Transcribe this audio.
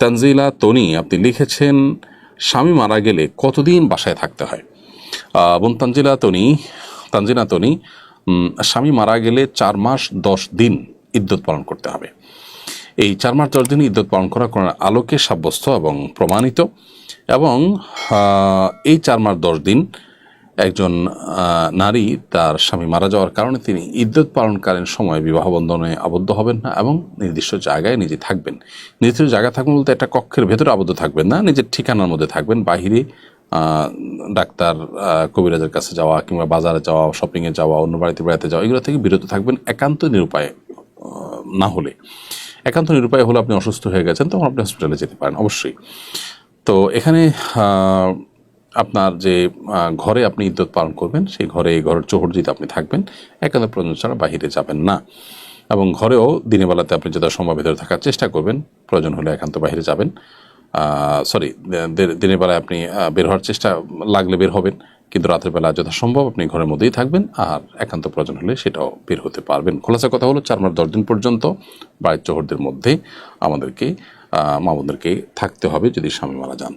তানজিলা তনি আপনি লিখেছেন, স্বামী মারা গেলে কতদিন বাসায় থাকতে হয়? বোন তানজিলা তনি, স্বামী মারা গেলে 4 মাস 10 দিন ইদ্যত পালন করতে হবে। এই 4 মাস 10 দিন ইদ্যত পালন করা কোরআনের আলোকে সাব্যস্ত এবং প্রমাণিত। এবং এই 4 মাস 10 দিন একজন নারী তার স্বামী মারা যাওয়ার কারণে তিনি ইদ্যত পালনকালীন সময় বিবাহ বন্ধনে আবদ্ধ হবেন না এবং নির্দিষ্ট জায়গায় নিজে থাকবেন। নির্দিষ্ট জায়গায় থাকবেন বলতে একটা কক্ষের ভেতরে আবদ্ধ থাকবেন না, নিজের ঠিকানার মধ্যে থাকবেন। বাহিরে ডাক্তার কবিরাজের কাছে যাওয়া কিংবা বাজারে যাওয়া, শপিংয়ে যাওয়া, অন্য বাড়িতে বেড়াতে যাওয়া, এগুলো থেকে বিরত থাকবেন। একান্ত নিরুপায় না হলে, একান্ত নিরুপায় হলে আপনি অসুস্থ হয়ে গেছেন, তখন আপনি হসপিটালে যেতে পারেন অবশ্যই। তো এখানে আপনার যে ঘরে আপনি ইদ্যত পালন করবেন, সেই ঘরের চৌহদ্দিতে আপনি থাকবেন, একান্ত প্রয়োজন ছাড়া বাহিরে যাবেন না। এবং ঘরেও দিনের বেলাতে আপনি যত সম্ভব ভিতরে থাকার চেষ্টা করবেন, প্রয়োজন হলে একান্ত বাহিরে যাবেন। দিনের বেলায় আপনি বের হওয়ার চেষ্টা লাগলে বের হবেন, কিন্তু রাতের বেলা যথাসম্ভব আপনি ঘরের মধ্যেই থাকবেন, আর একান্ত প্রয়োজন হলে সেটাও বের হতে পারবেন। খোলাসা কথা হলো 4 মাস 10 দিন পর্যন্ত বাড়ির চৌহদ্দির মধ্যে আমাদেরকে মা বোনদেরকে থাকতে হবে যদি স্বামী মারা যান।